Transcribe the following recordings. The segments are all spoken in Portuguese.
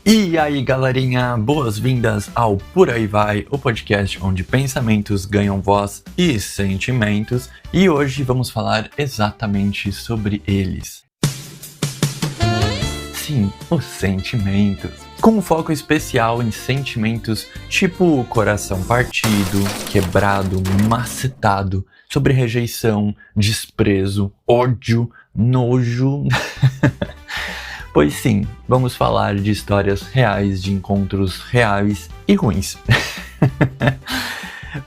E aí, galerinha, boas-vindas ao Por Aí Vai, o podcast onde pensamentos ganham voz e sentimentos, e hoje vamos falar exatamente sobre eles. Sim, os sentimentos. Com um foco especial em sentimentos tipo coração partido, quebrado, macetado, sobre rejeição, desprezo, ódio, nojo. Pois sim, vamos falar de histórias reais, de encontros reais e ruins.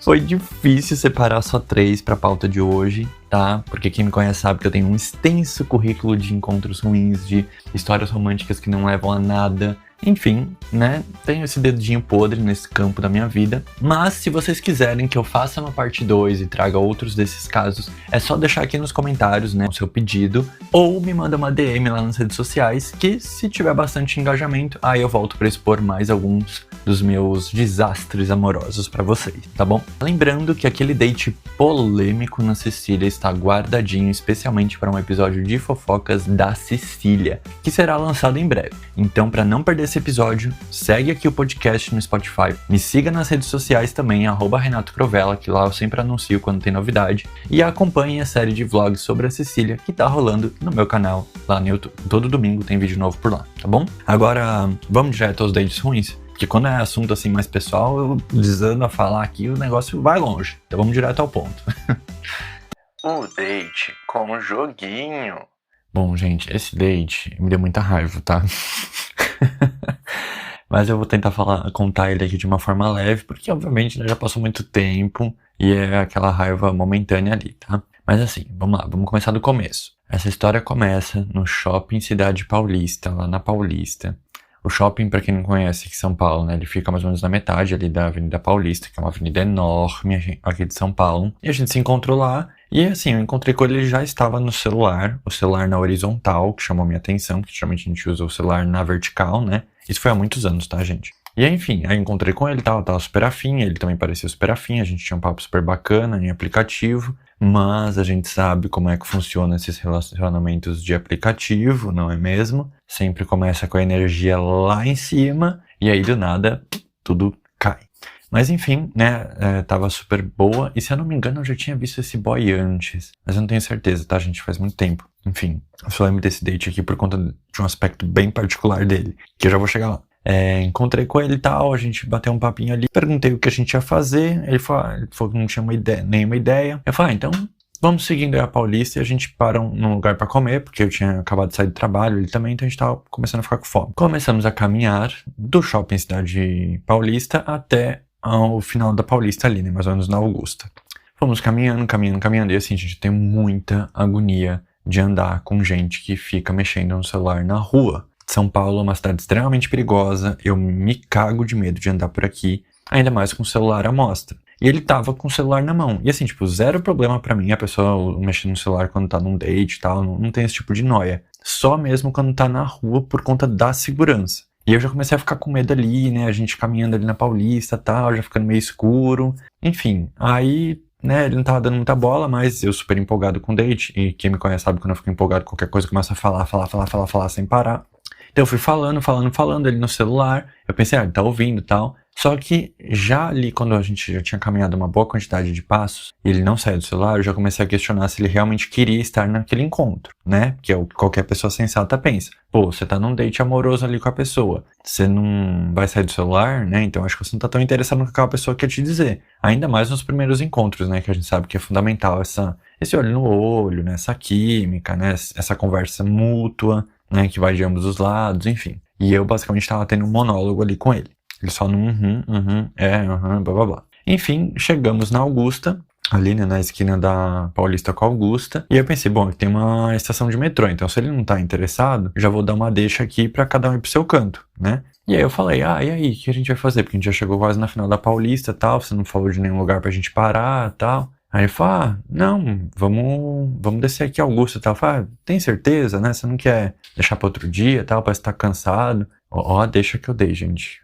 Foi difícil separar só 3 para a pauta de hoje, tá? Porque quem me conhece sabe que eu tenho um extenso currículo de encontros ruins, de histórias românticas que não levam a nada. Enfim, né? Tenho esse dedinho podre nesse campo da minha vida. Mas se vocês quiserem que eu faça uma parte 2 e traga outros desses casos, é só deixar aqui nos comentários, né, o seu pedido. Ou me manda uma DM lá nas redes sociais, que se tiver bastante engajamento, aí eu volto para expor mais alguns dos meus desastres amorosos para vocês, tá bom? Lembrando que aquele date polêmico na Sicília está guardadinho especialmente para um episódio de fofocas da Sicília, que será lançado em breve. Então, para não perder esse episódio, segue aqui o podcast no Spotify, me siga nas redes sociais também, @Renato Crovella, que lá eu sempre anuncio quando tem novidade, e acompanhe a série de vlogs sobre a Sicília que tá rolando no meu canal lá no YouTube. Todo domingo tem vídeo novo por lá, tá bom? Agora, vamos direto aos dates ruins? Porque quando é assunto assim mais pessoal, eu desando a falar aqui, o negócio vai longe. Então vamos direto ao ponto. O date com joguinho. Bom, gente, esse date me deu muita raiva, tá? Mas eu vou tentar contar ele aqui de uma forma leve, porque obviamente já passou muito tempo e é aquela raiva momentânea ali, tá? Mas assim, vamos lá, vamos começar do começo. Essa história começa no Shopping Cidade Paulista, lá na Paulista. O shopping, pra quem não conhece aqui em São Paulo, né, ele fica mais ou menos na metade ali da Avenida Paulista, que é uma avenida enorme aqui de São Paulo. E a gente se encontrou lá, e assim, eu encontrei com ele, já estava no celular, o celular na horizontal, que chamou minha atenção, porque geralmente a gente usa o celular na vertical, né? Isso foi há muitos anos, tá, gente? E aí, enfim, aí eu encontrei com ele, tava super afim, ele também parecia super afim, a gente tinha um papo super bacana em aplicativo, mas a gente sabe como é que funciona esses relacionamentos de aplicativo, não é mesmo? Sempre começa com a energia lá em cima, e aí do nada, tudo cai. Mas enfim, né, tava super boa, e se eu não me engano eu já tinha visto esse boy antes, mas eu não tenho certeza, tá, gente, faz muito tempo. Enfim, eu só lembro desse date aqui por conta de um aspecto bem particular dele, que eu já vou chegar lá. Encontrei com ele e tal, a gente bateu um papinho ali, perguntei o que a gente ia fazer, ele falou que não tinha nenhuma ideia. Eu falei, então vamos seguindo aí a Paulista e a gente para num lugar pra comer, porque eu tinha acabado de sair do trabalho, ele também, então a gente tava começando a ficar com fome. Começamos a caminhar do Shopping Cidade Paulista até ao final da Paulista ali, né, mais ou menos na Augusta. Fomos caminhando, e assim, a gente tem muita agonia de andar com gente que fica mexendo no celular na rua. São Paulo é uma cidade extremamente perigosa, eu me cago de medo de andar por aqui, ainda mais com o celular à mostra. E ele tava com o celular na mão, e assim, tipo, zero problema pra mim a pessoa mexer no celular quando tá num date e tal, não tem esse tipo de noia. Só mesmo quando tá na rua por conta da segurança. E eu já comecei a ficar com medo ali, né, a gente caminhando ali na Paulista e tal, já ficando meio escuro, enfim, aí, né, ele não tava dando muita bola, mas eu super empolgado com o date, e quem me conhece sabe que quando eu fico empolgado com qualquer coisa, eu começo a falar sem parar. Então eu fui falando ele no celular, eu pensei, ele tá ouvindo e tal. Só que já ali, quando a gente já tinha caminhado uma boa quantidade de passos, e ele não saiu do celular, eu já comecei a questionar se ele realmente queria estar naquele encontro, né? Que é o que qualquer pessoa sensata pensa. Pô, você tá num date amoroso ali com a pessoa, você não vai sair do celular, né? Então acho que você não tá tão interessado no que aquela pessoa quer te dizer. Ainda mais nos primeiros encontros, né? Que a gente sabe que é fundamental esse olho no olho, né? Essa química, né? Essa conversa mútua, né, que vai de ambos os lados, enfim. E eu basicamente tava tendo um monólogo ali com ele. Ele só no blá blá blá. Enfim, chegamos na Augusta, ali, né, na esquina da Paulista com a Augusta, e eu pensei, bom, tem uma estação de metrô, então se ele não tá interessado, já vou dar uma deixa aqui pra cada um ir pro seu canto, né? E aí eu falei, e aí, o que a gente vai fazer? Porque a gente já chegou quase na final da Paulista e tal, você não falou de nenhum lugar pra gente parar e tal. Aí ele falou, não, vamos descer aqui a Augusta e tal. Eu falei, tem certeza, né? Você não quer deixar pra outro dia e tal, parece que tá cansado. Deixa que eu dei, gente.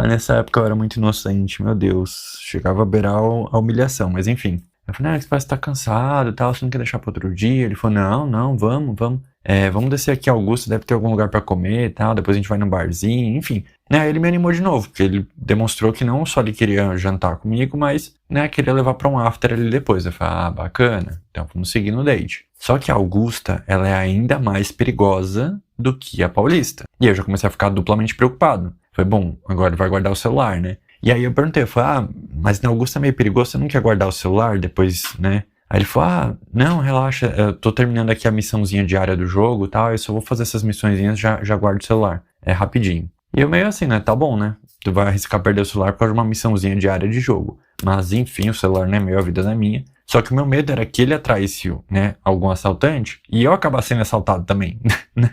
Nessa época eu era muito inocente, meu Deus. Chegava a beirar a humilhação, mas enfim. Eu falei, você parece que tá cansado e tal, você não quer deixar pra outro dia? Ele falou, não, vamos. vamos descer aqui a Augusta, deve ter algum lugar pra comer e tal, depois a gente vai no barzinho, enfim. Né, aí ele me animou de novo, porque ele demonstrou que não só ele queria jantar comigo, mas, né, queria levar pra um after ali depois. Eu falei, bacana, então vamos seguir no date. Só que a Augusta, ela é ainda mais perigosa do que a Paulista. E aí eu já comecei a ficar duplamente preocupado. Falei, bom, agora ele vai guardar o celular, né? E aí eu perguntei, eu falei, mas na Augusta é meio perigoso, você não quer guardar o celular depois, né? Aí ele falou, não, relaxa, eu tô terminando aqui a missãozinha diária do jogo e tal, eu só vou fazer essas missõezinhas, já guardo o celular. É rapidinho. E eu meio assim, né, tá bom, né? Tu vai arriscar perder o celular por causa de uma missãozinha diária de jogo. Mas enfim, o celular não é meu, a vida não é minha. Só que o meu medo era que ele atraísse, né, algum assaltante e eu acabasse sendo assaltado também, né?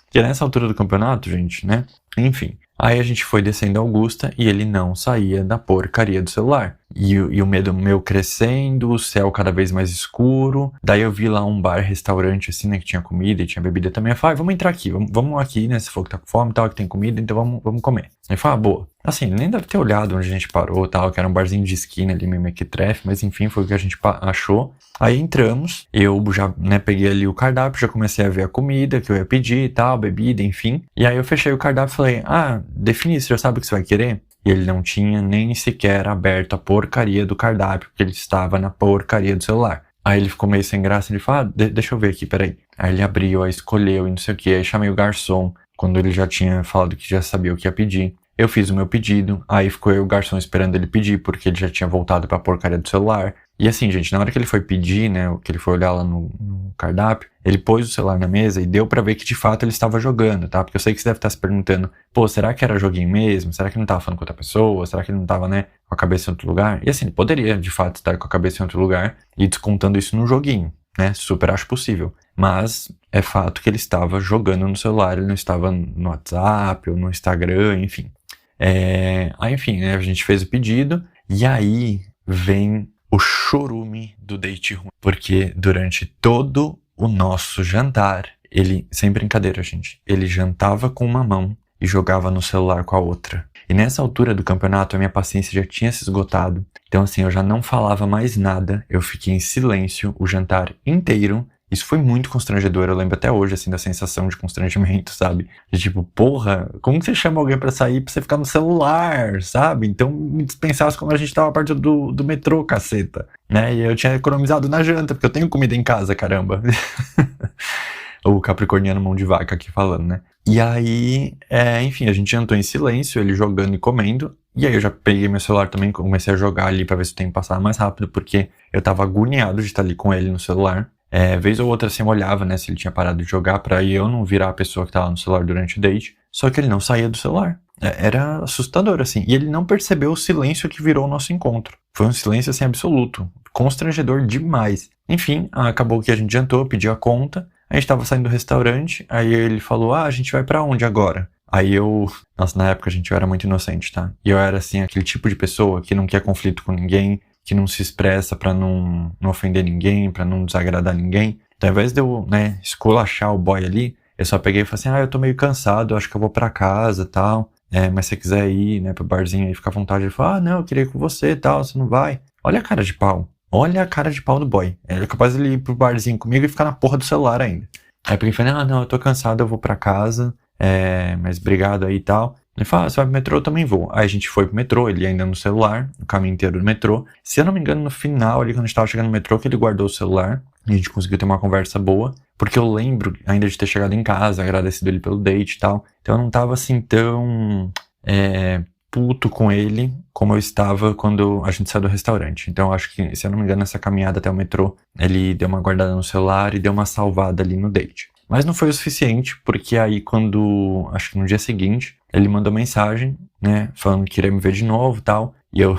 Porque nessa altura do campeonato, gente, né? Enfim. Aí a gente foi descendo a Augusta e ele não saía da porcaria do celular. E o medo meu crescendo, o céu cada vez mais escuro. Daí eu vi lá um bar, restaurante assim, né, que tinha comida e tinha bebida também. Eu falei, vamos entrar aqui, vamos aqui, né, se for que tá com fome e tal, que tem comida, então vamos comer. Aí eu falei, boa. Assim, nem deve ter olhado onde a gente parou tal, que era um barzinho de esquina ali, meio mequetrefe, mas enfim, foi o que a gente achou. Aí entramos, eu já, né, peguei ali o cardápio, já comecei a ver a comida que eu ia pedir e tal, bebida, enfim. E aí eu fechei o cardápio e falei, defini, você já sabe o que você vai querer? E ele não tinha nem sequer aberto a porcaria do cardápio, porque ele estava na porcaria do celular. Aí ele ficou meio sem graça, ele falou, deixa eu ver aqui, peraí. Aí ele abriu, aí escolheu e não sei o que, aí chamei o garçom, quando ele já tinha falado que já sabia o que ia pedir. Eu fiz o meu pedido, aí ficou eu e o garçom esperando ele pedir, porque ele já tinha voltado pra porcaria do celular. E assim, gente, na hora que ele foi pedir, né, que ele foi olhar lá no cardápio, ele pôs o celular na mesa e deu pra ver que de fato ele estava jogando, tá? Porque eu sei que você deve estar se perguntando, pô, será que era joguinho mesmo? Será que ele não tava falando com outra pessoa? Será que ele não tava, né, com a cabeça em outro lugar? E assim, ele poderia de fato estar com a cabeça em outro lugar e descontando isso no joguinho, né? Super acho possível. Mas é fato que ele estava jogando no celular, ele não estava no WhatsApp ou no Instagram, enfim. Aí, enfim, né, a gente fez o pedido e aí vem o chorume do date ruim. Porque durante todo o nosso jantar, ele, sem brincadeira, gente, ele jantava com uma mão e jogava no celular com a outra. E nessa altura do campeonato, a minha paciência já tinha se esgotado. Então, assim, eu já não falava mais nada, eu fiquei em silêncio o jantar inteiro. Isso foi muito constrangedor, eu lembro até hoje, assim, da sensação de constrangimento, sabe? De tipo, porra, como que você chama alguém pra sair pra você ficar no celular, sabe? Então me dispensasse quando a gente tava perto do metrô, caceta, né? E eu tinha economizado na janta, porque eu tenho comida em casa, caramba. O capricorniano mão de vaca aqui falando, né? E aí, enfim, a gente jantou em silêncio, ele jogando e comendo. E aí eu já peguei meu celular também, comecei a jogar ali pra ver se o tempo passava mais rápido, porque eu tava agoniado de estar ali com ele no celular. Vez ou outra assim eu olhava, né, se ele tinha parado de jogar pra eu não virar a pessoa que tava no celular durante o date. Só que ele não saía do celular. Era assustador, assim. E ele não percebeu o silêncio que virou o nosso encontro. Foi um silêncio, assim, absoluto. Constrangedor demais. Enfim, acabou que a gente jantou, pediu a conta. A gente tava saindo do restaurante, aí ele falou, a gente vai pra onde agora? Aí nossa, na época, gente, eu era muito inocente, tá? E eu era, assim, aquele tipo de pessoa que não quer conflito com ninguém, que não se expressa pra não ofender ninguém, pra não desagradar ninguém. Então, ao invés de eu, né, esculachar o boy ali, eu só peguei e falei assim, eu tô meio cansado, eu acho que eu vou pra casa e tal. Mas se você quiser ir, né, pro barzinho aí, fica à vontade. Ele falou, não, eu queria ir com você e tal, você não vai? Olha a cara de pau. Olha a cara de pau do boy. Ele é capaz de ele ir pro barzinho comigo e ficar na porra do celular ainda. Aí eu peguei e falei, não, eu tô cansado, eu vou pra casa, mas obrigado aí e tal. Ele falou, você vai pro metrô, eu também vou. Aí a gente foi pro metrô, ele ainda no celular, o caminho inteiro do metrô. Se eu não me engano, no final ali, quando a gente tava chegando no metrô, que ele guardou o celular, e a gente conseguiu ter uma conversa boa, porque eu lembro ainda de ter chegado em casa, agradecido ele pelo date e tal. Então eu não tava assim tão puto com ele como eu estava quando a gente saiu do restaurante. Então eu acho que, se eu não me engano, nessa caminhada até o metrô, ele deu uma guardada no celular e deu uma salvada ali no date. Mas não foi o suficiente, porque aí acho que no dia seguinte, ele mandou mensagem, né, falando que queria me ver de novo e tal. E eu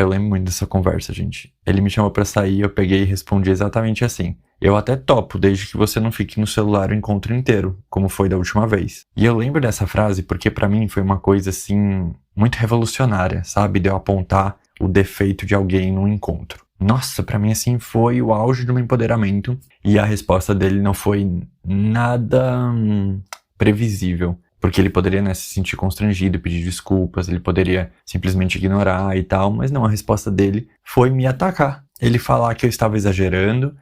lembro muito dessa conversa, gente. Ele me chamou pra sair, eu peguei e respondi exatamente assim. Eu até topo, desde que você não fique no celular o encontro inteiro, como foi da última vez. E eu lembro dessa frase porque pra mim foi uma coisa, assim, muito revolucionária, sabe? De eu apontar o defeito de alguém num encontro. Nossa, pra mim, assim, foi o auge do meu empoderamento. E a resposta dele não foi nada previsível. Porque ele poderia, né, se sentir constrangido, pedir desculpas, ele poderia simplesmente ignorar e tal. Mas não, a resposta dele foi me atacar. Ele falar que eu estava exagerando,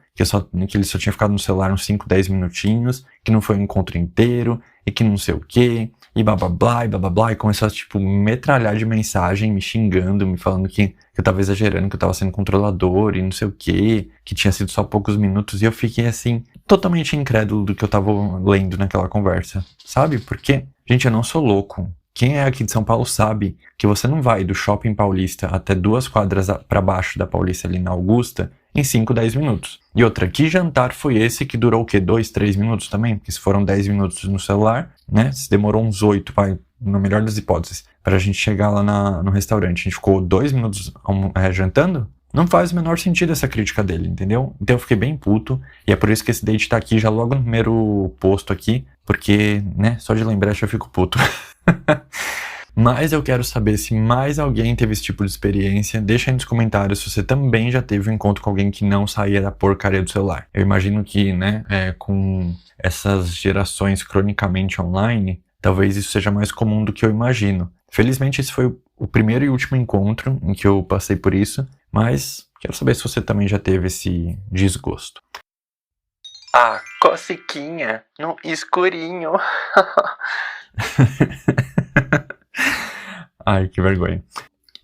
que ele só tinha ficado no celular uns 5, 10 minutinhos, que não foi um encontro inteiro, e que não sei o quê, e blá blá blá, e blá blá blá, e começou a, tipo, metralhar de mensagem, me xingando, me falando que eu tava exagerando, que eu tava sendo controlador, e não sei o quê, que tinha sido só poucos minutos, e eu fiquei, assim, totalmente incrédulo do que eu tava lendo naquela conversa, sabe? Porque, gente, eu não sou louco. Quem é aqui de São Paulo sabe que você não vai do Shopping Paulista até 2 quadras pra baixo da Paulista, ali na Augusta, em 5, 10 minutos. E outra, que jantar foi esse que durou o quê? 2, 3 minutos também? Porque se foram 10 minutos no celular, né? Se demorou uns 8, vai, na melhor das hipóteses, pra gente chegar lá no restaurante. A gente ficou 2 minutos jantando? Não faz o menor sentido essa crítica dele, entendeu? Então eu fiquei bem puto, e é por isso que esse date tá aqui já logo no primeiro posto aqui, porque, né, só de lembrar eu fico puto. Mas eu quero saber se mais alguém teve esse tipo de experiência. Deixa aí nos comentários se você também já teve um encontro com alguém que não saía da porcaria do celular. Eu imagino que, né, com essas gerações cronicamente online, talvez isso seja mais comum do que eu imagino. Felizmente esse foi o primeiro e último encontro em que eu passei por isso, mas quero saber se você também já teve esse desgosto. Ah, cosiquinha no escurinho. Ai, que vergonha.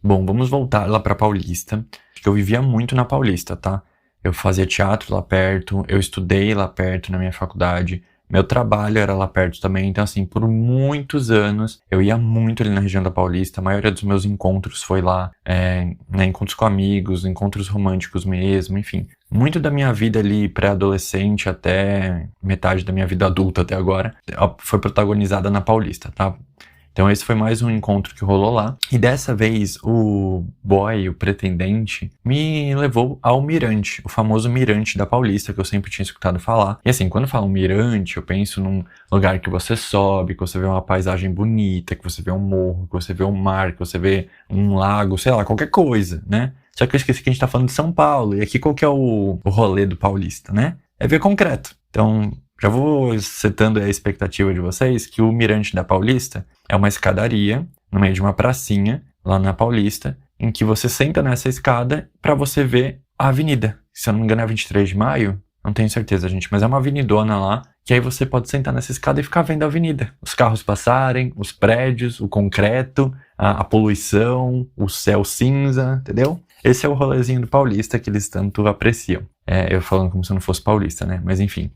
Bom, vamos voltar lá pra Paulista. Eu vivia muito na Paulista, tá? Eu fazia teatro lá perto, eu estudei lá perto na minha faculdade, meu trabalho era lá perto também, então assim, por muitos anos eu ia muito ali na região da Paulista, a maioria dos meus encontros foi lá, né, encontros com amigos, encontros românticos mesmo, enfim. Muito da minha vida ali pré-adolescente até metade da minha vida adulta até agora foi protagonizada na Paulista, tá? Então esse foi mais um encontro que rolou lá. E dessa vez o boy, o pretendente, me levou ao Mirante, o famoso Mirante da Paulista, que eu sempre tinha escutado falar. E assim, quando eu falo Mirante, eu penso num lugar que você sobe, que você vê uma paisagem bonita, que você vê um morro, que você vê um mar, que você vê um lago, sei lá, qualquer coisa, né? Só que eu esqueci que a gente tá falando de São Paulo. E aqui qual que é o rolê do paulista, né? É ver concreto. Então, já vou setando a expectativa de vocês que o Mirante da Paulista é uma escadaria no meio de uma pracinha lá na Paulista, em que você senta nessa escada para você ver a avenida. Se eu não me engano é 23 de maio, não tenho certeza, gente, mas é uma avenidona lá, que aí você pode sentar nessa escada e ficar vendo a avenida. Os carros passarem, os prédios, o concreto, a poluição, o céu cinza, entendeu? Esse é o rolezinho do paulista que eles tanto apreciam. Eu falando como se eu não fosse paulista, né? Mas enfim,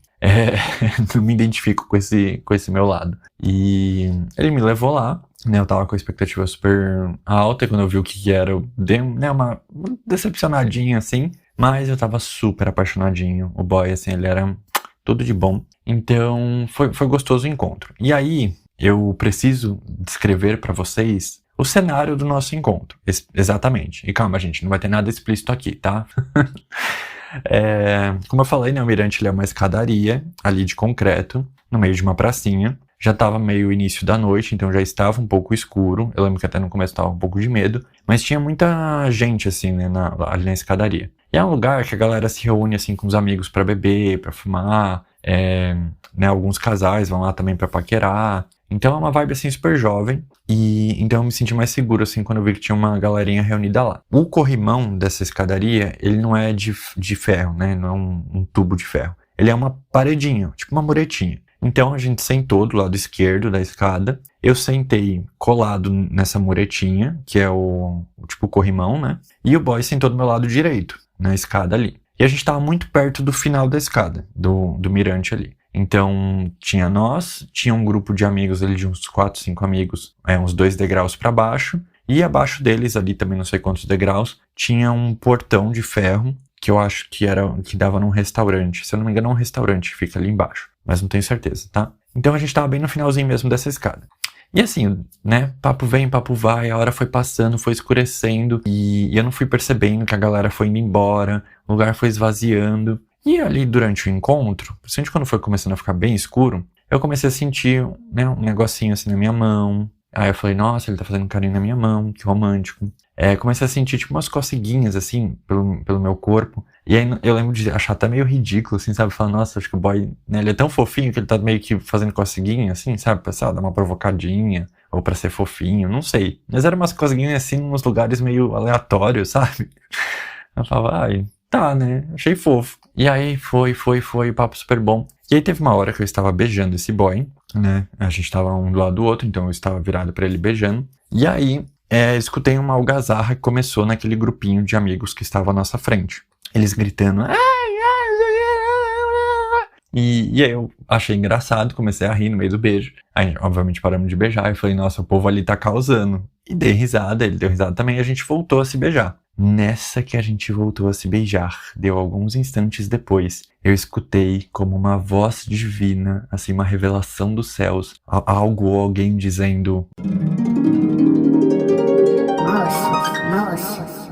não me identifico com esse meu lado. E ele me levou lá, né? Eu tava com a expectativa super alta, e quando eu vi o que era, eu dei, né, uma decepcionadinha, assim. Mas eu tava super apaixonadinho. O boy, assim, ele era tudo de bom. Então, foi gostoso o encontro. E aí, eu preciso descrever pra vocês o cenário do nosso encontro. Exatamente. E calma, gente, não vai ter nada explícito aqui, tá? Como eu falei, né, o Mirante ele é uma escadaria ali de concreto, no meio de uma pracinha. Já estava meio início da noite, então já estava um pouco escuro. Eu lembro que até no começo estava um pouco de medo, mas tinha muita gente, assim, né, ali na escadaria. E é um lugar que a galera se reúne, assim, com os amigos pra beber, pra fumar, né, alguns casais vão lá também pra paquerar. Então é uma vibe, assim, super jovem, e então eu me senti mais seguro, assim, quando eu vi que tinha uma galerinha reunida lá. O corrimão dessa escadaria, ele não é de ferro, né, não é um tubo de ferro. Ele é uma paredinha, tipo uma muretinha. Então a gente sentou do lado esquerdo da escada, eu sentei colado nessa muretinha, que é o corrimão, né, e o boy sentou do meu lado direito, na escada ali. E a gente tava muito perto do final da escada, do Mirante ali. Então, tinha nós, tinha um grupo de amigos ali, de uns 4, 5 amigos, uns 2 degraus para baixo, e abaixo deles, ali também não sei quantos degraus, tinha um portão de ferro, que eu acho que dava num restaurante. Se eu não me engano, é um restaurante que fica ali embaixo, mas não tenho certeza, tá? Então a gente tava bem no finalzinho mesmo dessa escada. E assim, né, papo vem, papo vai, a hora foi passando, foi escurecendo, e eu não fui percebendo que a galera foi indo embora, o lugar foi esvaziando. E ali durante o encontro, principalmente quando foi começando a ficar bem escuro, eu comecei a sentir, né, um negocinho assim na minha mão. Aí eu falei, nossa, ele tá fazendo carinho na minha mão, que romântico. Comecei a sentir tipo umas coceguinhas assim pelo meu corpo. E aí eu lembro de achar até meio ridículo, assim, sabe? Falar, nossa, acho que o boy, né, ele é tão fofinho que ele tá meio que fazendo coceguinha, assim, sabe? Pra, sei lá, dar uma provocadinha, ou pra ser fofinho, não sei. Mas eram umas coceguinhas assim, nos lugares meio aleatórios, sabe? Eu falava, ai, tá, né? Achei fofo. E aí foi, papo super bom. E aí teve uma hora que eu estava beijando esse boy, né? A gente tava um do lado do outro, então eu estava virado pra ele beijando. E aí, escutei uma algazarra que começou naquele grupinho de amigos que estava à nossa frente. Eles gritando... E aí eu achei engraçado, comecei a rir no meio do beijo. Aí, obviamente, paramos de beijar. E falei, nossa, o povo ali tá causando. E dei risada, ele deu risada também, e a gente voltou a se beijar. Nessa que a gente voltou a se beijar, deu alguns instantes depois, eu escutei como uma voz divina, assim, uma revelação dos céus, algo ou alguém dizendo...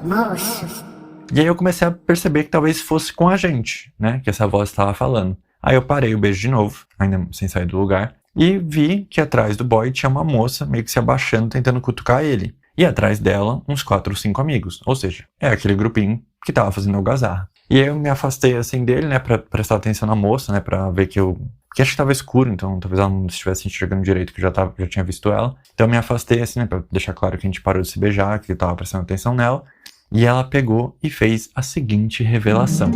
Moços. E aí eu comecei a perceber que talvez fosse com a gente, né, que essa voz estava falando. Aí eu parei o beijo de novo, ainda sem sair do lugar, e vi que atrás do boy tinha uma moça meio que se abaixando, tentando cutucar ele. E atrás dela, uns 4 ou 5 amigos. Ou seja, é aquele grupinho que tava fazendo algazarra. E aí eu me afastei assim dele, né, pra prestar atenção na moça, né, pra ver que eu... Porque acho que tava escuro, então talvez ela não estivesse enxergando direito, que eu já tinha visto ela. Então eu me afastei assim, né, pra deixar claro que a gente parou de se beijar, que eu tava prestando atenção nela. E ela pegou e fez a seguinte revelação.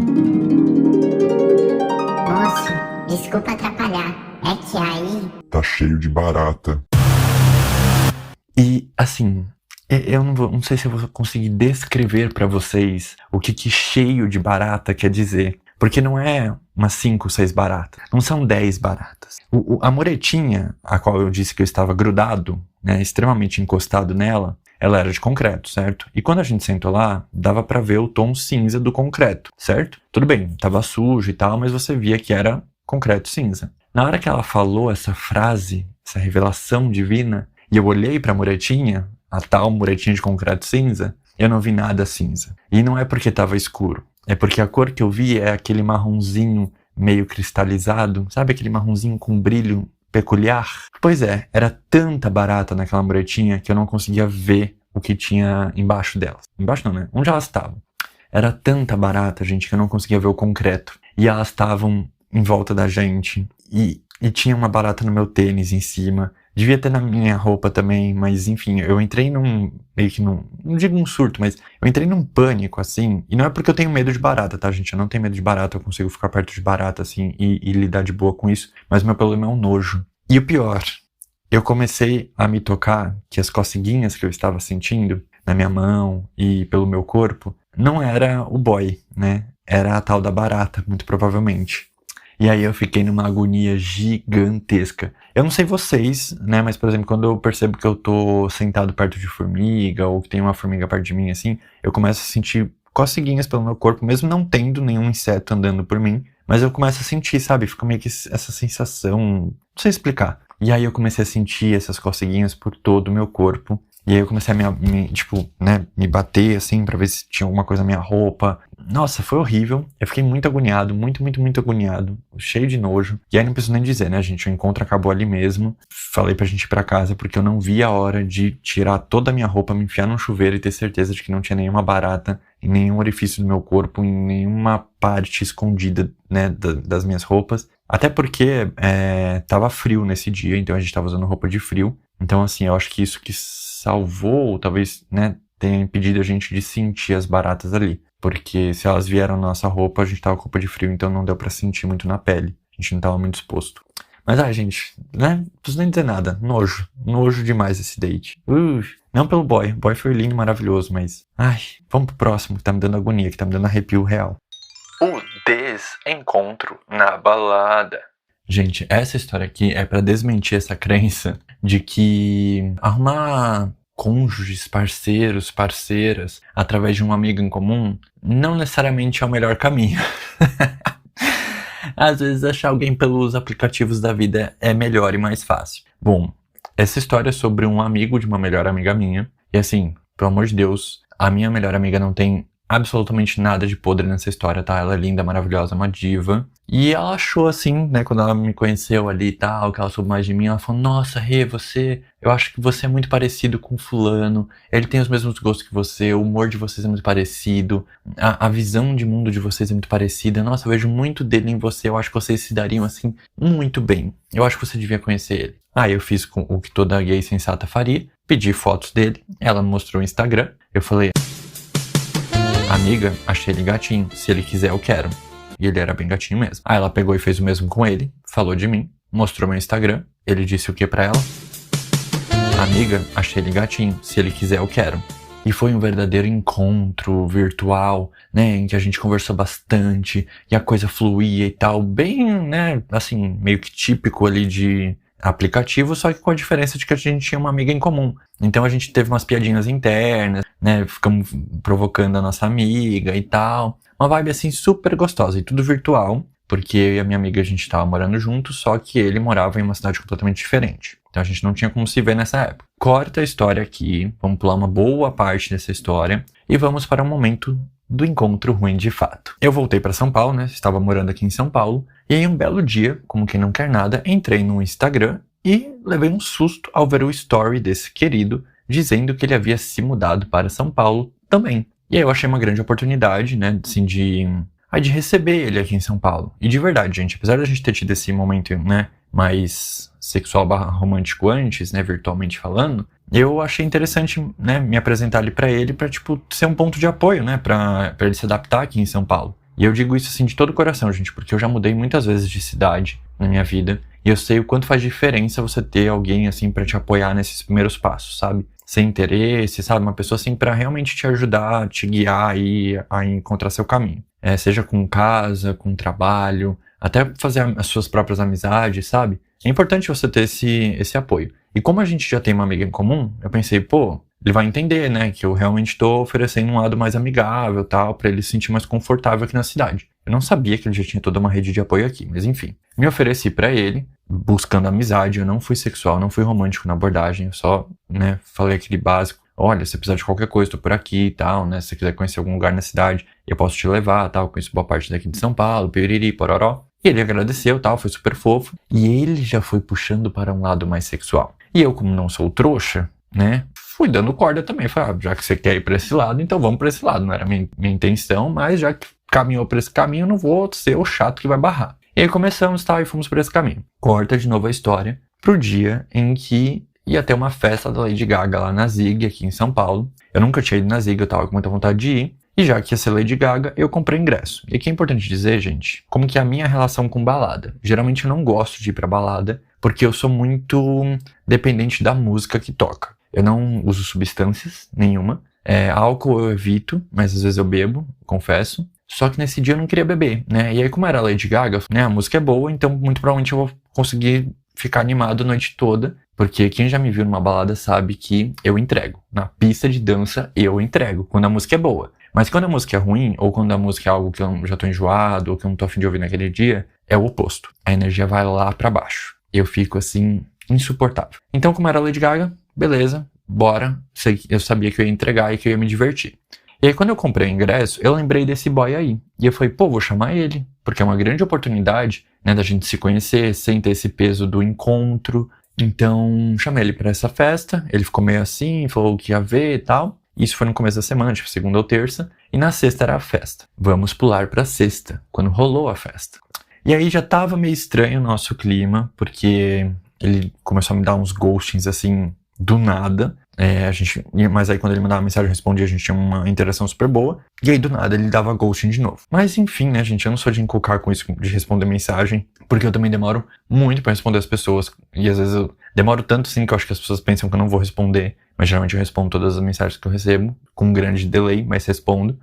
Moço, desculpa atrapalhar, é que aí... Tá cheio de barata. E, assim, eu não sei se eu vou conseguir descrever pra vocês o que cheio de barata quer dizer. Porque não é umas 5, 6 baratas. Não são 10 baratas. A muretinha, a qual eu disse que eu estava grudado, né, extremamente encostado nela, ela era de concreto, certo? E quando a gente sentou lá, dava pra ver o tom cinza do concreto, certo? Tudo bem, tava sujo e tal, mas você via que era concreto cinza. Na hora que ela falou essa frase, essa revelação divina, e eu olhei pra muretinha, a tal muretinha de concreto cinza, eu não vi nada cinza. E não é porque tava escuro, é porque a cor que eu vi é aquele marronzinho meio cristalizado, sabe aquele marronzinho com brilho peculiar? Pois é, era tanta barata naquela muretinha que eu não conseguia ver o que tinha embaixo delas. Embaixo não, né? Onde elas estavam. Era tanta barata, gente, que eu não conseguia ver o concreto. E elas estavam em volta da gente. E tinha uma barata no meu tênis em cima. Devia ter na minha roupa também, mas enfim, eu entrei meio que não digo um surto, mas eu entrei num pânico, assim, e não é porque eu tenho medo de barata, tá, gente? Eu não tenho medo de barata, eu consigo ficar perto de barata, assim, e lidar de boa com isso, mas o meu problema é o nojo. E o pior, eu comecei a me tocar que as coceguinhas que eu estava sentindo na minha mão e pelo meu corpo, não era o boy, né? Era a tal da barata, muito provavelmente. E aí eu fiquei numa agonia gigantesca. Eu não sei vocês, né, mas por exemplo, quando eu percebo que eu tô sentado perto de formiga, ou que tem uma formiga perto de mim, assim, eu começo a sentir coceguinhas pelo meu corpo, mesmo não tendo nenhum inseto andando por mim, mas eu começo a sentir, sabe, fica meio que essa sensação, não sei explicar. E aí eu comecei a sentir essas coceguinhas por todo o meu corpo. E aí eu comecei a me bater, assim, pra ver se tinha alguma coisa na minha roupa. Nossa, foi horrível. Eu fiquei muito agoniado, muito agoniado, cheio de nojo. E aí não preciso nem dizer, né, gente? O encontro acabou ali mesmo. Falei pra gente ir pra casa porque eu não vi a hora de tirar toda a minha roupa, me enfiar num chuveiro e ter certeza de que não tinha nenhuma barata em nenhum orifício do meu corpo, em nenhuma parte escondida, né, das minhas roupas. Até porque tava frio nesse dia, então a gente tava usando roupa de frio. Então, assim, eu acho que isso que salvou, ou talvez, né, tenha impedido a gente de sentir as baratas ali. Porque se elas vieram na nossa roupa, a gente tava com roupa de frio, então não deu pra sentir muito na pele. A gente não tava muito exposto. Mas, gente, né, não preciso nem dizer nada. Nojo demais esse date. Não pelo boy. O boy foi lindo, maravilhoso, mas... vamos pro próximo, que tá me dando agonia, que tá me dando arrepio real. O desencontro na balada. Gente, essa história aqui é pra desmentir essa crença de que arrumar cônjuges, parceiros, parceiras, através de um amigo em comum, não necessariamente é o melhor caminho. Às vezes achar alguém pelos aplicativos da vida é melhor e mais fácil. Bom, essa história é sobre um amigo de uma melhor amiga minha. E assim, pelo amor de Deus, a minha melhor amiga não tem absolutamente nada de podre nessa história, tá? Ela é linda, maravilhosa, uma diva. E ela achou assim, né, quando ela me conheceu ali e tal, que ela soube mais de mim, ela falou, nossa, Rê, eu acho que você é muito parecido com fulano, ele tem os mesmos gostos que você, o humor de vocês é muito parecido, a visão de mundo de vocês é muito parecida, nossa, eu vejo muito dele em você, eu acho que vocês se dariam, assim, muito bem. Eu acho que você devia conhecer ele. Aí eu fiz o que toda gay sensata faria, pedi fotos dele, ela me mostrou o Instagram, eu falei... Amiga, achei ele gatinho. Se ele quiser, eu quero. E ele era bem gatinho mesmo. Aí ela pegou e fez o mesmo com ele, falou de mim, mostrou meu Instagram. Ele disse o que pra ela? Amiga, achei ele gatinho. Se ele quiser, eu quero. E foi um verdadeiro encontro virtual, né, em que a gente conversou bastante e a coisa fluía e tal, bem, né, assim, meio que típico ali de aplicativo, só que com a diferença de que a gente tinha uma amiga em comum. Então a gente teve umas piadinhas internas, né, ficamos provocando a nossa amiga e tal. Uma vibe assim super gostosa e tudo virtual, porque eu e a minha amiga a gente tava morando juntos, só que ele morava em uma cidade completamente diferente. Então a gente não tinha como se ver nessa época. Corta a história aqui, vamos pular uma boa parte dessa história e vamos para o momento do encontro ruim de fato. Eu voltei para São Paulo, né? Estava morando aqui em São Paulo. E aí um belo dia, como quem não quer nada, entrei no Instagram e levei um susto ao ver o story desse querido dizendo que ele havia se mudado para São Paulo também. E aí eu achei uma grande oportunidade, né? Assim, de receber ele aqui em São Paulo. E de verdade, gente, apesar da gente ter tido esse momento, né, mais sexual / romântico antes, né, virtualmente falando, eu achei interessante, né, me apresentar ali pra ele pra, tipo, ser um ponto de apoio, né, pra ele se adaptar aqui em São Paulo. E eu digo isso, assim, de todo o coração, gente, porque eu já mudei muitas vezes de cidade na minha vida e eu sei o quanto faz diferença você ter alguém, assim, pra te apoiar nesses primeiros passos, sabe? Sem interesse, sabe? Uma pessoa, assim, pra realmente te ajudar, te guiar aí a encontrar seu caminho. Seja com casa, com trabalho, até fazer as suas próprias amizades, sabe? É importante você ter esse apoio. E como a gente já tem uma amiga em comum, eu pensei, pô, ele vai entender, né, que eu realmente tô oferecendo um lado mais amigável, tal, pra ele se sentir mais confortável aqui na cidade. Eu não sabia que ele já tinha toda uma rede de apoio aqui, mas enfim. Me ofereci pra ele, buscando amizade, eu não fui sexual, não fui romântico na abordagem, eu só, né, falei aquele básico. Olha, se precisar de qualquer coisa, tô por aqui e tal, né? Se você quiser conhecer algum lugar na cidade, eu posso te levar, tal. Conheço boa parte daqui de São Paulo, piriri, pororó. E ele agradeceu, tal, foi super fofo. E ele já foi puxando para um lado mais sexual. E eu, como não sou trouxa, né? Fui dando corda também. Falei, já que você quer ir pra esse lado, então vamos pra esse lado. Não era minha intenção, mas já que caminhou pra esse caminho, eu não vou ser o chato que vai barrar. E aí começamos, tal, e fomos por esse caminho. Corta de novo a história pro dia em que ia ter uma festa da Lady Gaga lá na Zig, aqui em São Paulo. Eu nunca tinha ido na Zig, eu tava com muita vontade de ir. E já que ia ser Lady Gaga, eu comprei ingresso. E aqui é importante dizer, gente, como que é a minha relação com balada. Geralmente eu não gosto de ir pra balada, porque eu sou muito dependente da música que toca. Eu não uso substâncias nenhuma. Álcool eu evito, mas às vezes eu bebo, confesso. Só que nesse dia eu não queria beber, né? E aí como era Lady Gaga, né, a música é boa, então muito provavelmente eu vou conseguir ficar animado a noite toda, porque quem já me viu numa balada sabe que eu entrego. Na pista de dança, eu entrego, quando a música é boa. Mas quando a música é ruim, ou quando a música é algo que eu já tô enjoado, ou que eu não tô a fim de ouvir naquele dia, é o oposto. A energia vai lá pra baixo. Eu fico, assim, insuportável. Então, como era Lady Gaga, beleza, bora. Eu sabia que eu ia entregar e que eu ia me divertir. E aí, quando eu comprei o ingresso, eu lembrei desse boy aí. E eu falei, pô, vou chamar ele, porque é uma grande oportunidade, né, da gente se conhecer, sem ter esse peso do encontro. Então, chamei ele pra essa festa, ele ficou meio assim, falou que ia ver e tal. Isso foi no começo da semana, tipo segunda ou terça, e na sexta era a festa. Vamos pular pra sexta, quando rolou a festa. E aí já tava meio estranho o nosso clima, porque ele começou a me dar uns ghostings assim, do nada. Mas aí quando ele mandava mensagem eu respondia, a gente tinha uma interação super boa. E aí do nada ele dava ghosting de novo. Mas enfim, né, gente, eu não sou de encucar com isso de responder mensagem, porque eu também demoro muito pra responder as pessoas. E às vezes eu demoro tanto assim que eu acho que as pessoas pensam que eu não vou responder. Mas geralmente eu respondo todas as mensagens que eu recebo, com um grande delay, mas respondo.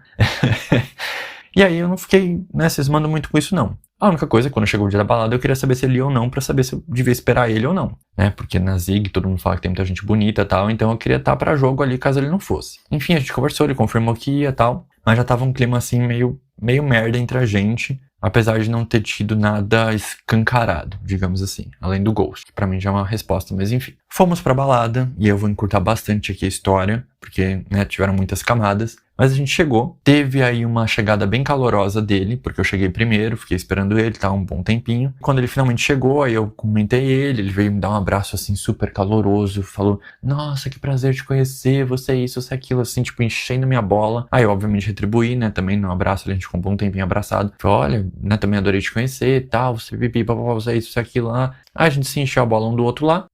E aí eu não fiquei, né, cismando muito com isso não. A única coisa é que quando chegou o dia da balada eu queria saber se ele ia ou não, pra saber se eu devia esperar ele ou não, né? Porque na Zig todo mundo fala que tem muita gente bonita e tal, então eu queria estar pra jogo ali caso ele não fosse. Enfim, a gente conversou, ele confirmou que ia e tal, mas já tava um clima assim meio merda entre a gente, apesar de não ter tido nada escancarado, digamos assim, além do ghost, que pra mim já é uma resposta, mas enfim. Fomos pra balada, e eu vou encurtar bastante aqui a história, porque, né, tiveram muitas camadas. Mas a gente chegou, teve aí uma chegada bem calorosa dele, porque eu cheguei primeiro, fiquei esperando ele, tá, um bom tempinho. Quando ele finalmente chegou, aí eu cumprimentei ele veio me dar um abraço assim super caloroso, falou, nossa, que prazer te conhecer, você é isso, você é aquilo, assim, tipo, enchendo minha bola. Aí eu obviamente retribuí, né, também no abraço, a gente ficou um bom tempinho abraçado. Falei, olha, né, também adorei te conhecer e tal, você pipi, papapá, você é isso, você é aquilo lá. Aí a gente se encheu a bola um do outro lá.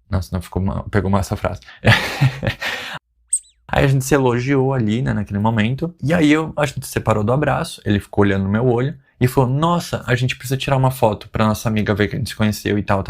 Nossa, não pegou mal essa frase. Aí Aí a gente se elogiou ali, né, naquele momento. E aí a gente se separou do abraço, ele ficou olhando no meu olho e falou, nossa, a gente precisa tirar uma foto pra nossa amiga ver que a gente se conheceu e tal.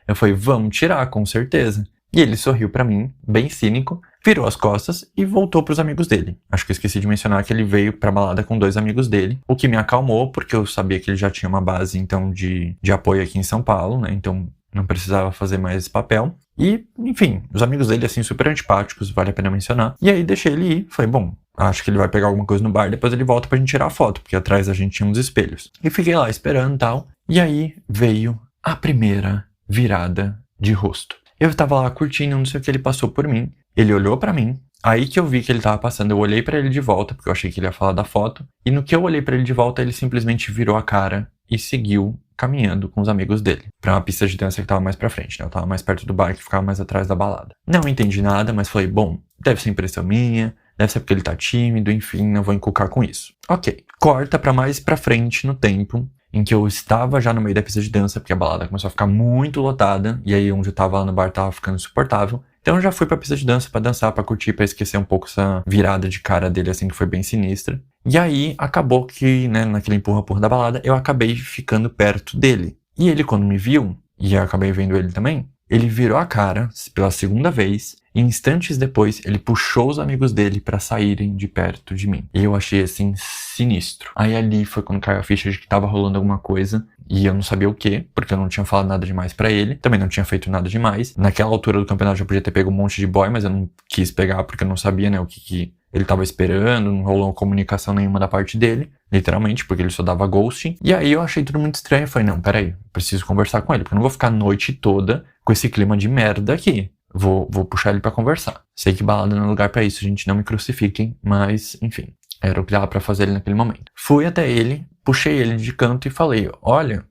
Eu falei, vamos tirar, com certeza. E ele sorriu pra mim, bem cínico, virou as costas e voltou pros amigos dele. Acho que eu esqueci de mencionar que ele veio pra balada com 2 amigos dele, o que me acalmou, porque eu sabia que ele já tinha uma base, então, de apoio aqui em São Paulo, né? Então, não precisava fazer mais esse papel. E, enfim, os amigos dele, assim, super antipáticos, vale a pena mencionar. E aí, deixei ele ir. Falei, bom, acho que ele vai pegar alguma coisa no bar, depois ele volta pra gente tirar a foto, porque atrás a gente tinha uns espelhos. E fiquei lá esperando e tal. E aí, veio a primeira virada de rosto. Eu tava lá curtindo, não sei o que, ele passou por mim. Ele olhou pra mim. Aí que eu vi que ele tava passando, eu olhei pra ele de volta, porque eu achei que ele ia falar da foto. E no que eu olhei pra ele de volta, ele simplesmente virou a cara e seguiu caminhando com os amigos dele. Pra uma pista de dança que tava mais pra frente, né? Eu tava mais perto do bar, que ficava mais atrás da balada. Não entendi nada, mas falei, bom, deve ser impressão minha, deve ser porque ele tá tímido, enfim, não vou encucar com isso. Ok. Corta pra mais pra frente no tempo, em que eu estava já no meio da pista de dança, porque a balada começou a ficar muito lotada, e aí onde eu tava lá no bar tava ficando insuportável. Então eu já fui pra pista de dança pra dançar, pra curtir, pra esquecer um pouco essa virada de cara dele, assim, que foi bem sinistra. E aí acabou que, né, naquele empurra-empurra da balada, eu acabei ficando perto dele. E ele, quando me viu, e eu acabei vendo ele também, ele virou a cara pela segunda vez, e instantes depois ele puxou os amigos dele pra saírem de perto de mim. E eu achei, assim, sinistro. Aí ali foi quando caiu a ficha de que tava rolando alguma coisa, e eu não sabia o que, porque eu não tinha falado nada demais pra ele, também não tinha feito nada demais. Naquela altura do campeonato eu podia ter pego um monte de boy, mas eu não quis pegar porque eu não sabia, né, o que ele tava esperando, não rolou comunicação nenhuma da parte dele, literalmente, porque ele só dava ghosting. E aí eu achei tudo muito estranho, eu falei, não, peraí, preciso conversar com ele, porque eu não vou ficar a noite toda com esse clima de merda aqui. Vou puxar ele pra conversar. Sei que balada não é lugar pra isso, gente, não me crucifiquem, mas, enfim, era o que dava pra fazer ali naquele momento. Fui até ele, puxei ele de canto e falei, olha,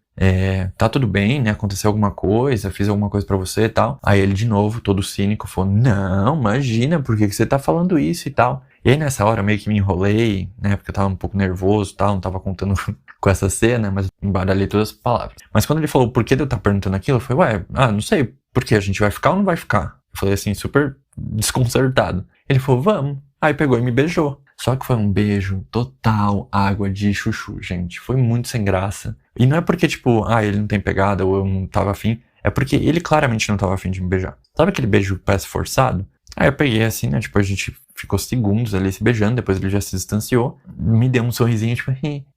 tá tudo bem, né, aconteceu alguma coisa, fiz alguma coisa pra você e tal. Aí ele de novo, todo cínico, falou, não, imagina, por que você tá falando isso e tal. E aí nessa hora meio que me enrolei, né, porque eu tava um pouco nervoso e tal, não tava contando com essa cena, mas embaralhei todas as palavras. Mas quando ele falou por que eu tava perguntando aquilo, eu falei, não sei, por que a gente vai ficar ou não vai ficar? Eu falei assim, super desconcertado. Ele falou, vamos. Aí pegou e me beijou. Só que foi um beijo total água de chuchu, gente. Foi muito sem graça. E não é porque, tipo, ele não tem pegada ou eu não tava afim. É porque ele claramente não tava afim de me beijar. Sabe aquele beijo que parece forçado? Aí eu peguei assim, né? Tipo, a gente ficou segundos ali se beijando. Depois ele já se distanciou. Me deu um sorrisinho, tipo,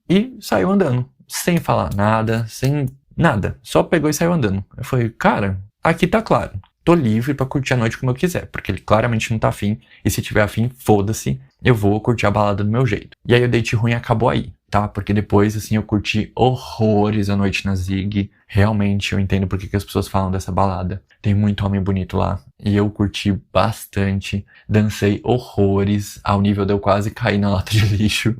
e saiu andando. Sem falar nada, sem nada. Só pegou e saiu andando. Eu falei, cara, aqui tá claro. Tô livre pra curtir a noite como eu quiser. Porque ele claramente não tá afim. E se tiver afim, foda-se. Eu vou curtir a balada do meu jeito. E aí o date ruim acabou aí, tá? Porque depois, assim, eu curti horrores a noite na Zig. Realmente, eu entendo porque que as pessoas falam dessa balada. Tem muito homem bonito lá. E eu curti bastante. Dancei horrores, ao nível de eu quase cair na lata de lixo.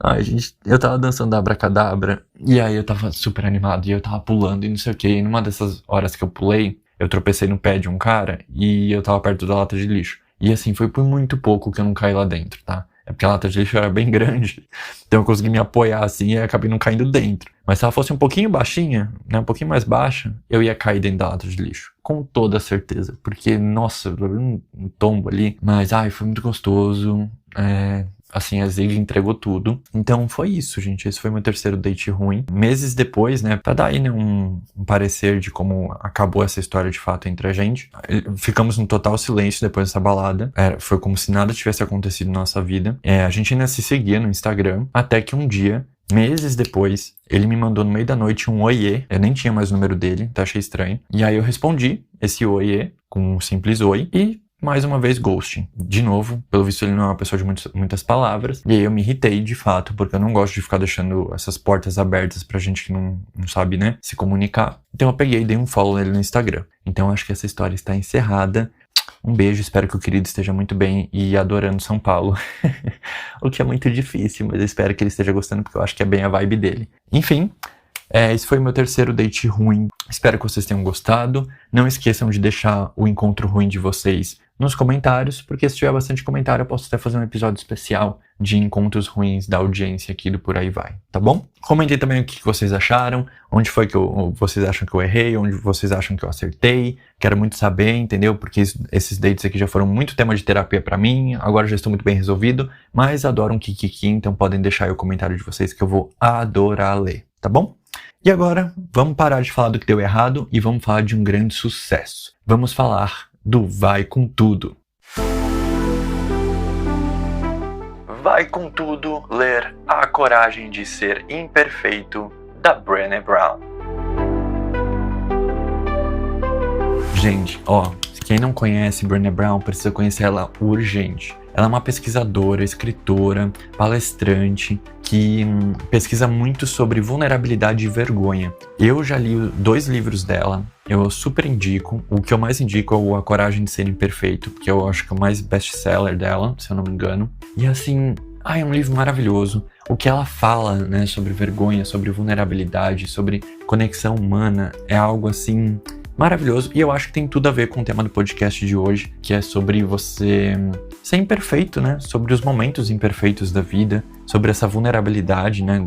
Ai, gente, eu tava dançando Abracadabra. E aí eu tava super animado. E eu tava pulando e não sei o que. E numa dessas horas que eu pulei, eu tropecei no pé de um cara. E eu tava perto da lata de lixo. E assim, foi por muito pouco que eu não caí lá dentro, tá? É porque a lata de lixo era bem grande. Então eu consegui me apoiar assim e acabei não caindo dentro. Mas se ela fosse um pouquinho baixinha, né, um pouquinho mais baixa, eu ia cair dentro da lata de lixo. Com toda certeza. Porque, nossa, eu levei um tombo ali. Mas, foi muito gostoso. Assim, a Zig entregou tudo. Então foi isso, gente. Esse foi meu terceiro date ruim. Meses depois, né, pra dar aí, né, um parecer de como acabou essa história de fato entre a gente. Ficamos no total silêncio depois dessa balada. Foi como se nada tivesse acontecido na nossa vida. A gente ainda se seguia no Instagram. Até que um dia, meses depois, ele me mandou no meio da noite um oiê. Eu nem tinha mais o número dele, tá? Achei estranho. E aí eu respondi esse oiê com um simples oi. E mais uma vez, ghosting. De novo, pelo visto ele não é uma pessoa de muitas palavras. E aí eu me irritei, de fato, porque eu não gosto de ficar deixando essas portas abertas pra gente que não sabe, né, se comunicar. Então eu peguei e dei um follow nele no Instagram. Então acho que essa história está encerrada. Um beijo, espero que o querido esteja muito bem e adorando São Paulo. O que é muito difícil, mas eu espero que ele esteja gostando, porque eu acho que é bem a vibe dele. Enfim, Esse foi meu terceiro date ruim. Espero que vocês tenham gostado. Não esqueçam de deixar o encontro ruim de vocês nos comentários, porque se tiver bastante comentário eu posso até fazer um episódio especial de encontros ruins da audiência aqui do Por Aí Vai, tá bom? Comentem também o que vocês acharam, onde foi que vocês acham que eu errei, onde vocês acham que eu acertei. Quero muito saber, entendeu? Porque esses dates aqui já foram muito tema de terapia pra mim, agora já estou muito bem resolvido, mas adoro um kikiki, então podem deixar aí o comentário de vocês que eu vou adorar ler, tá bom? E agora, vamos parar de falar do que deu errado e vamos falar de um grande sucesso. Vamos falar do Vai Com Tudo. Vai Com Tudo ler A Coragem de Ser Imperfeito, da Brené Brown. Gente, quem não conhece Brené Brown precisa conhecer ela urgente. Ela é uma pesquisadora, escritora, palestrante que pesquisa muito sobre vulnerabilidade e vergonha. Eu já li 2 livros dela, eu super indico. O que eu mais indico é o A Coragem de Ser Imperfeito, que eu acho que é o mais best-seller dela, se eu não me engano. E assim, é um livro maravilhoso. O que ela fala, né, sobre vergonha, sobre vulnerabilidade, sobre conexão humana, é algo assim maravilhoso, e eu acho que tem tudo a ver com o tema do podcast de hoje, que é sobre você ser imperfeito, né? Sobre os momentos imperfeitos da vida, sobre essa vulnerabilidade, né?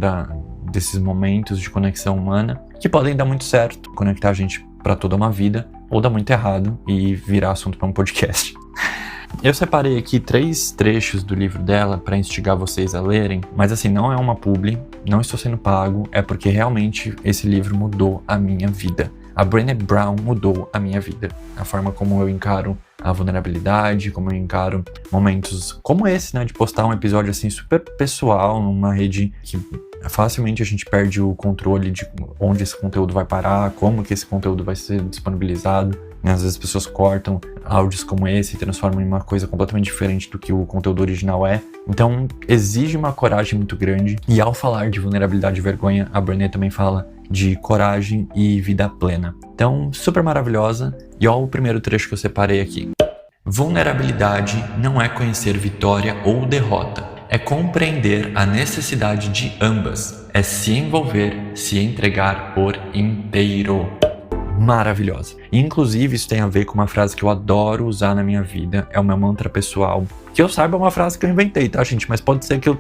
Desses momentos de conexão humana, que podem dar muito certo, conectar a gente para toda uma vida, ou dar muito errado e virar assunto para um podcast. Eu separei aqui 3 trechos do livro dela para instigar vocês a lerem, mas assim, não é uma publi, não estou sendo pago, é porque realmente esse livro mudou a minha vida. A Brené Brown mudou a minha vida. A forma como eu encaro a vulnerabilidade, como eu encaro momentos como esse, né? De postar um episódio assim super pessoal numa rede que facilmente a gente perde o controle de onde esse conteúdo vai parar, como que esse conteúdo vai ser disponibilizado. Às vezes as pessoas cortam áudios como esse e transformam em uma coisa completamente diferente do que o conteúdo original é. Então exige uma coragem muito grande. E ao falar de vulnerabilidade e vergonha, a Brené também fala de coragem e vida plena. Então, super maravilhosa. E ó o primeiro trecho que eu separei aqui. Vulnerabilidade não é conhecer vitória ou derrota. É compreender a necessidade de ambas. É se envolver, se entregar por inteiro. Maravilhosa. Inclusive, isso tem a ver com uma frase que eu adoro usar na minha vida. É o meu mantra pessoal. Que eu saiba, é uma frase que eu inventei, tá, gente? Mas pode ser que eu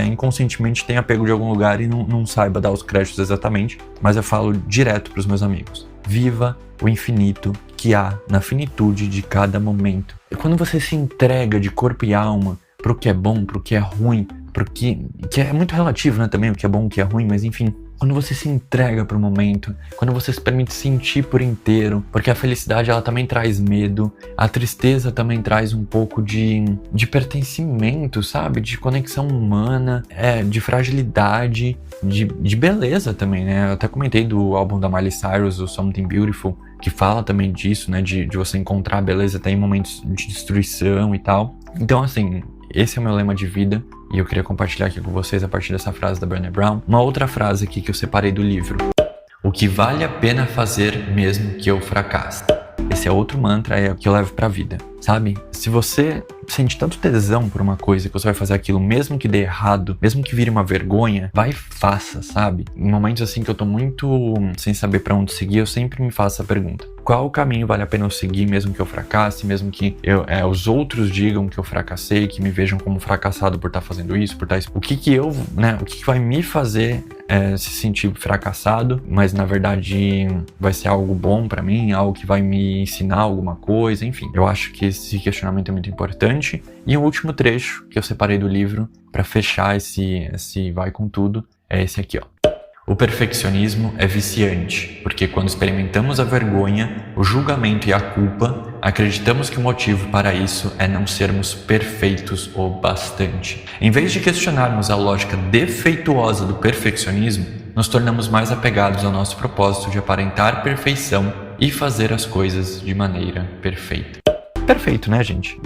inconscientemente tenha pego de algum lugar e não saiba dar os créditos exatamente. Mas eu falo direto pros meus amigos. Viva o infinito que há na finitude de cada momento. E quando você se entrega de corpo e alma pro que é bom, pro que é ruim, pro que é muito relativo, né, também, o que é bom, o que é ruim, mas enfim. Quando você se entrega pro momento, quando você se permite sentir por inteiro, porque a felicidade ela também traz medo, a tristeza também traz um pouco de pertencimento, sabe? De conexão humana, de fragilidade, de beleza também, né? Eu até comentei do álbum da Miley Cyrus, o Something Beautiful, que fala também disso, né? De você encontrar beleza até em momentos de destruição e tal. Então, assim, esse é o meu lema de vida. E eu queria compartilhar aqui com vocês a partir dessa frase da Brené Brown. Uma outra frase aqui que eu separei do livro. O que vale a pena fazer mesmo que eu fracasse. Esse é outro mantra que eu levo pra vida, sabe? Se você sente tanto tesão por uma coisa que você vai fazer aquilo, mesmo que dê errado, mesmo que vire uma vergonha, vai e faça, sabe? Em momentos assim que eu tô muito sem saber pra onde seguir, eu sempre me faço essa pergunta. Qual caminho vale a pena eu seguir, mesmo que eu fracasse, mesmo que os outros digam que eu fracassei, que me vejam como fracassado por estar fazendo isso, por estar isso. O que vai me fazer se sentir fracassado, mas na verdade vai ser algo bom pra mim, algo que vai me ensinar alguma coisa, enfim. Eu acho que esse questionamento é muito importante. E o último trecho que eu separei do livro para fechar esse Vai Com Tudo é esse aqui, ó. O perfeccionismo é viciante, porque quando experimentamos a vergonha, o julgamento e a culpa, acreditamos que o motivo para isso é não sermos perfeitos o bastante. Em vez de questionarmos a lógica defeituosa do perfeccionismo, nos tornamos mais apegados ao nosso propósito de aparentar perfeição e fazer as coisas de maneira perfeita. Perfeito, né, gente?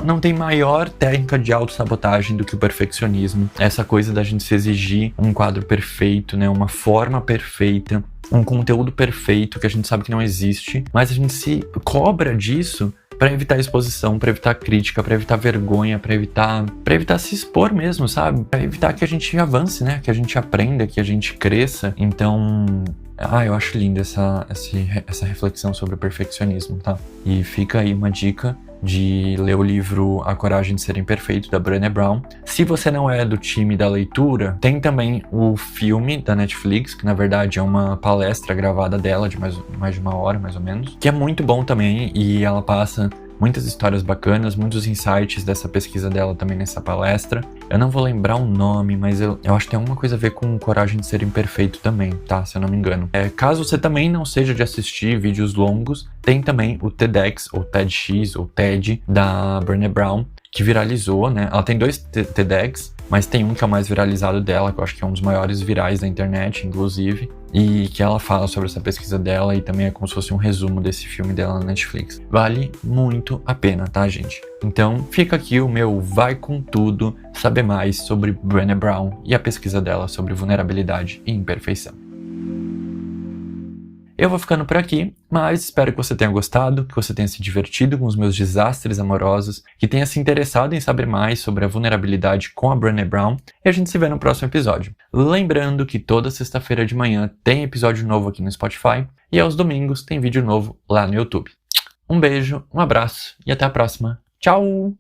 Não tem maior técnica de autossabotagem do que o perfeccionismo. Essa coisa da gente se exigir um quadro perfeito, né? Uma forma perfeita, um conteúdo perfeito que a gente sabe que não existe, mas a gente se cobra disso pra evitar exposição, pra evitar crítica, pra evitar vergonha, pra evitar se expor mesmo, sabe? Pra evitar que a gente avance, né? Que a gente aprenda, que a gente cresça. Então, eu acho linda essa reflexão sobre o perfeccionismo, tá? E fica aí uma dica de ler o livro A Coragem de Ser Imperfeito, da Brené Brown. Se você não é do time da leitura, tem também o filme da Netflix, que na verdade é uma palestra gravada dela, de mais de 1 hora, mais ou menos, que é muito bom também, e ela passa muitas histórias bacanas, muitos insights dessa pesquisa dela também nessa palestra. Eu não vou lembrar o nome, mas eu acho que tem alguma coisa a ver com Coragem de Ser Imperfeito também, tá? Se eu não me engano. Caso você também não seja de assistir vídeos longos, tem também o TEDx, ou TEDx, ou TED, da Brené Brown, que viralizou, né? Ela tem 2 TEDx, mas tem um que é o mais viralizado dela, que eu acho que é um dos maiores virais da internet, inclusive, e que ela fala sobre essa pesquisa dela e também é como se fosse um resumo desse filme dela na Netflix. Vale muito a pena, tá, gente? Então, fica aqui o meu vai com tudo, saber mais sobre Brené Brown e a pesquisa dela sobre vulnerabilidade e imperfeição. Eu vou ficando por aqui, mas espero que você tenha gostado, que você tenha se divertido com os meus desastres amorosos, que tenha se interessado em saber mais sobre a vulnerabilidade com a Brené Brown, e a gente se vê no próximo episódio. Lembrando que toda sexta-feira de manhã tem episódio novo aqui no Spotify, e aos domingos tem vídeo novo lá no YouTube. Um beijo, um abraço e até a próxima. Tchau!